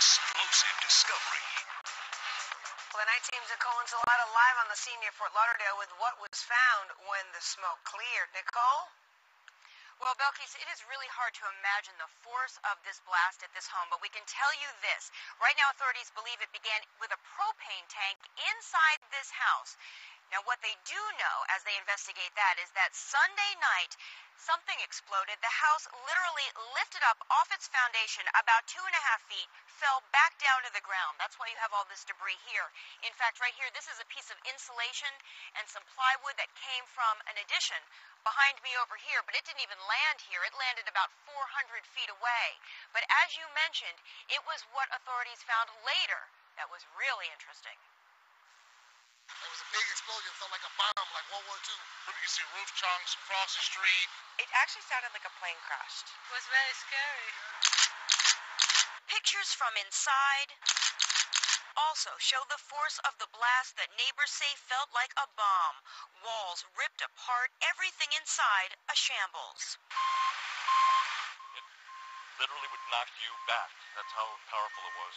explosive discovery. Well, the night team's Nicole and Salata live on the scene near Fort Lauderdale with what was found when the smoke cleared. Nicole? Well, Belkis, it is really hard to imagine the force of this blast at this home, but we can tell you this. Right now, authorities believe it began with a propane tank inside this house. Now, what they do know as they investigate that is that Sunday night, something exploded. The house literally lifted up off its foundation about 2.5 feet, fell back down to the ground. That's why you have all this debris here. In fact, right here, this is a piece of insulation and some plywood that came from an addition behind me over here, but it didn't even land here. It landed about 400 feet away. But as you mentioned, it was what authorities found later that was really interesting. It was a big explosion. It felt like a bomb, like World War II. You can see roof chunks across the street. It actually sounded like a plane crashed. It was very scary. Pictures from inside also show the force of the blast that neighbors say felt like a bomb. Walls ripped apart, everything inside a shambles. Literally would knock you back. That's how powerful it was.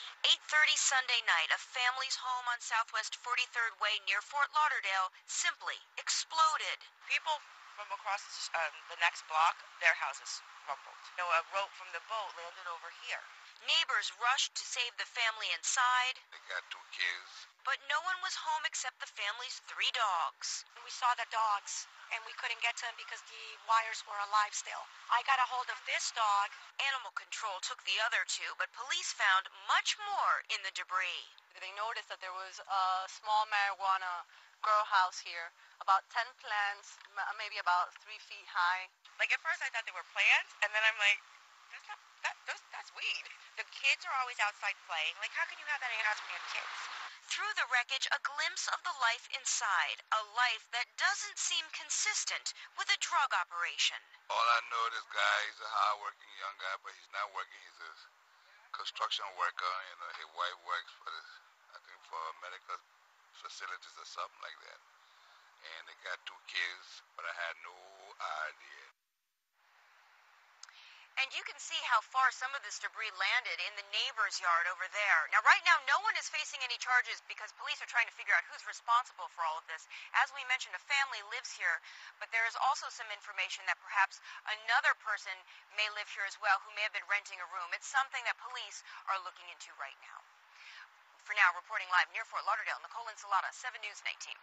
8:30 Sunday night, a family's home on Southwest 43rd Way near Fort Lauderdale simply exploded. People from across the next block, their houses crumbled. You know, a rope from the boat landed over here. Neighbors rushed to save the family inside. They got 2 kids. But no one was home except the family's 3 dogs. We saw the dogs, and we couldn't get to them because the wires were alive still. I got a hold of this dog. Animal control took the other 2, but police found much more in the debris. They noticed that there was a small marijuana grow house here, about 10 plants, maybe about 3 feet high. Like at first I thought they were plants, and then I'm like, that's weed. The kids are always outside playing. Like, how can you have that in your house when you have kids? Through the wreckage, a glimpse of the life inside, a life that doesn't seem consistent with a drug operation. All I know, this guy, he's a hard-working young guy, but he's not working. He's a construction worker. You know, his wife works for this, I think, for medical facilities or something like that. And they got 2 kids, but I had no idea. And you can see how far some of this debris landed in the neighbor's yard over there. Now, right now, no one is facing any charges because police are trying to figure out who's responsible for all of this. As we mentioned, a family lives here, but there is also some information that perhaps another person may live here as well who may have been renting a room. It's something that police are looking into right now. For now, reporting live near Fort Lauderdale, Nicole and Salata, 7 News 19.